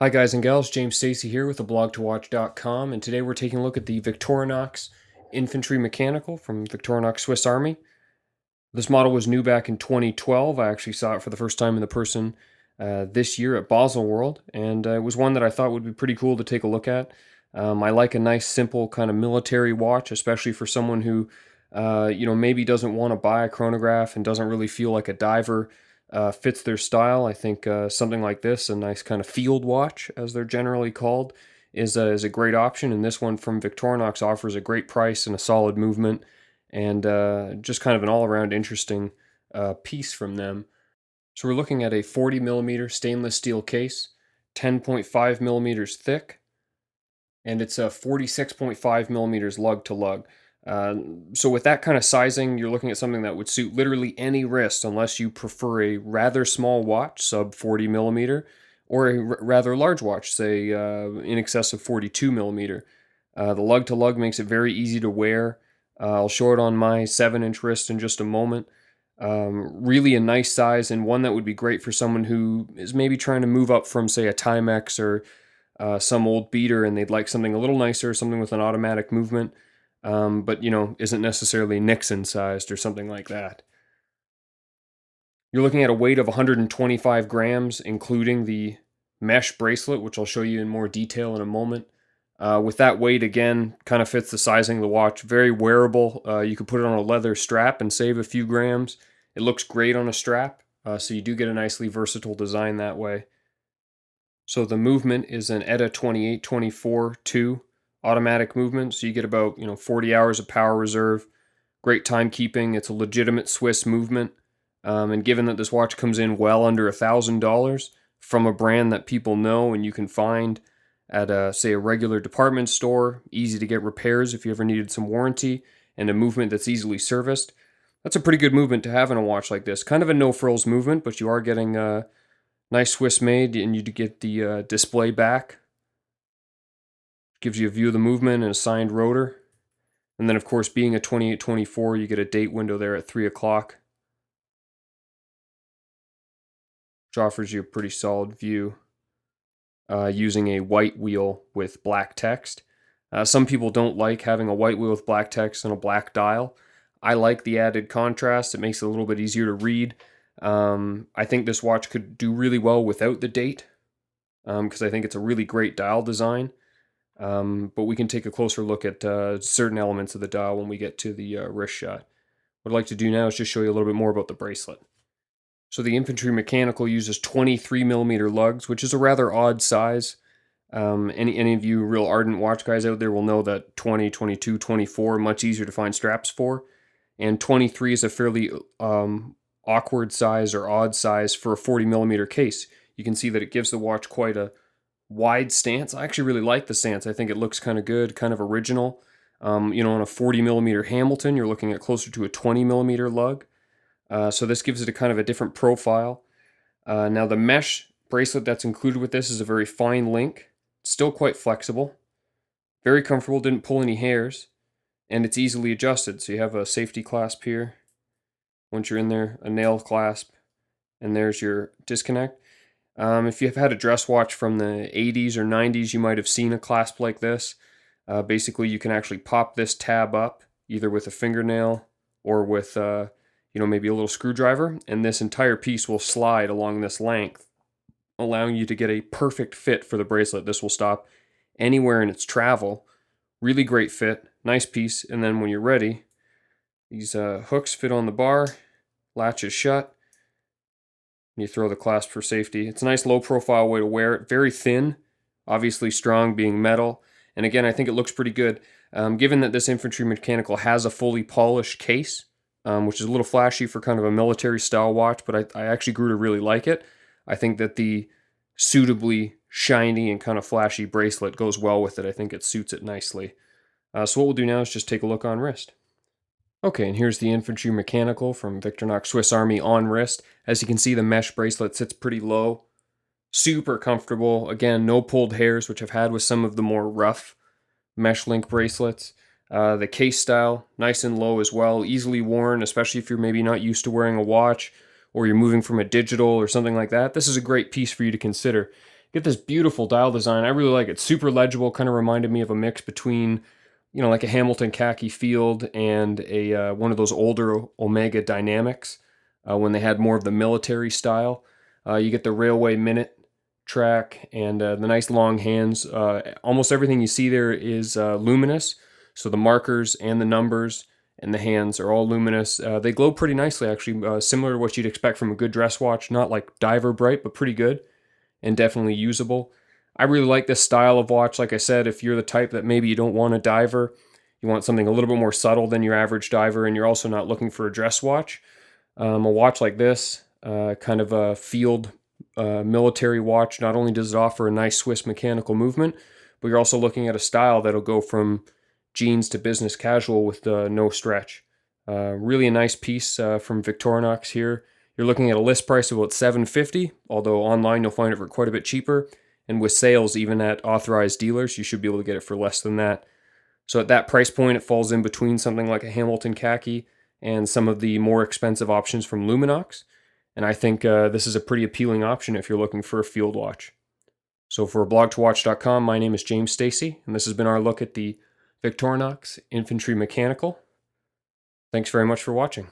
Hi guys and gals, James Stacey here with aBlogtoWatch.com, and today we're taking a look at the Victorinox Infantry Mechanical from Victorinox Swiss Army. This model was new back in 2012. I actually saw it for the first time in the person this year at Basel World, and it was one that I thought would be pretty cool to take a look at. I like a nice, simple kind of military watch, especially for someone who, maybe doesn't want to buy a chronograph and doesn't really feel like a diver fits their style. I think something like this, a nice kind of field watch, as they're generally called, is a great option. And this one from Victorinox offers a great price and a solid movement, and just kind of an all-around interesting piece from them. So we're looking at a 40 millimeter stainless steel case, 10.5 millimeters thick, and it's a 46.5 millimeters lug to lug. So with that kind of sizing, you're looking at something that would suit literally any wrist, unless you prefer a rather small watch, sub 40 millimeter, or a rather large watch, say in excess of 42 millimeter. The lug to lug makes it very easy to wear. I'll show it on my 7-inch wrist in just a moment. Really a nice size, and one that would be great for someone who is maybe trying to move up from, say, a Timex or some old beater, and they'd like something a little nicer, something with an automatic movement, but isn't necessarily Nixon sized or something like that. You're looking at a weight of 125 grams, including the mesh bracelet, which I'll show you in more detail in a moment. With that weight, again, kind of fits the sizing of the watch. Very wearable. You could put it on a leather strap and save a few grams. It looks great on a strap, so you do get a nicely versatile design that way. So the movement is an ETA 2824-2 automatic movement, so you get about 40 hours of power reserve. Great timekeeping. It's a legitimate Swiss movement, and given that this watch comes in well under $1,000 from a brand that people know and you can find at say a regular department store, easy to get repairs if you ever needed some warranty, and a movement that's easily serviced, that's a pretty good movement to have in a watch like this. Kind of a no frills movement, but you are getting nice Swiss made, and you get the display back. Gives you a view of the movement and a signed rotor. And then, of course, being a 2824, you get a date window there at 3 o'clock, which offers you a pretty solid view using a white wheel with black text. Some people don't like having a white wheel with black text and a black dial. I like the added contrast. It makes it a little bit easier to read. I think this watch could do really well without the date, because I think it's a really great dial design. But we can take a closer look at certain elements of the dial when we get to the wrist shot. What I'd like to do now is just show you a little bit more about the bracelet. So the Infantry Mechanical uses 23 millimeter lugs, which is a rather odd size. Any of you real ardent watch guys out there will know that 20, 22, 24 are much easier to find straps for. And 23 is a fairly awkward size or odd size for a 40 millimeter case. You can see that it gives the watch quite a wide stance. I actually really like the stance. I think it looks kind of good, kind of original. On a 40 millimeter Hamilton, you're looking at closer to a 20 millimeter lug. So this gives it a kind of a different profile. Now the mesh bracelet that's included with this is a very fine link, still quite flexible, very comfortable, didn't pull any hairs, and it's easily adjusted. So you have a safety clasp here. Once you're in there, a nail clasp, and there's your disconnect. If you've had a dress watch from the 80s or 90s, you might have seen a clasp like this. Basically, you can actually pop this tab up, either with a fingernail or with maybe a little screwdriver, and this entire piece will slide along this length, allowing you to get a perfect fit for the bracelet. This will stop anywhere in its travel. Really great fit, nice piece, and then when you're ready, these hooks fit on the bar, latches shut, and you throw the clasp for safety. It's a nice low profile way to wear it, very thin, obviously strong being metal, and again, I think it looks pretty good. Given that this Infantry Mechanical has a fully polished case, which is a little flashy for kind of a military style watch, but I actually grew to really like it. I think that the suitably shiny and kind of flashy bracelet goes well with it. I think it suits it nicely. So what we'll do now is just take a look on wrist. Okay, and here's the Infantry Mechanical from Victorinox Swiss Army on wrist. As you can see, the mesh bracelet sits pretty low. Super comfortable. Again, no pulled hairs, which I've had with some of the more rough mesh link bracelets. The case style, nice and low as well, easily worn, especially if you're maybe not used to wearing a watch or you're moving from a digital or something like that. This is a great piece for you to consider. Get this beautiful dial design. I really like it. Super legible, kind of reminded me of a mix between, like a Hamilton khaki field and a one of those older Omega Dynamics when they had more of the military style. You get the railway minute track and the nice long hands. Almost everything you see there is luminous, so the markers and the numbers and the hands are all luminous. They glow pretty nicely, actually, similar to what you'd expect from a good dress watch. Not like diver bright, but pretty good and definitely usable. I really like this style of watch. Like I said, if you're the type that maybe you don't want a diver, you want something a little bit more subtle than your average diver, and you're also not looking for a dress watch, a watch like this, kind of a field military watch, not only does it offer a nice Swiss mechanical movement, but you're also looking at a style that'll go from jeans to business casual with no stretch. Really a nice piece from Victorinox here. You're looking at a list price of about $750, although online you'll find it for quite a bit cheaper. And with sales, even at authorized dealers, you should be able to get it for less than that. So at that price point, it falls in between something like a Hamilton khaki and some of the more expensive options from Luminox. And I think this is a pretty appealing option if you're looking for a field watch. So for aBlogtoWatch.com, my name is James Stacey, and this has been our look at the Victorinox Infantry Mechanical. Thanks very much for watching.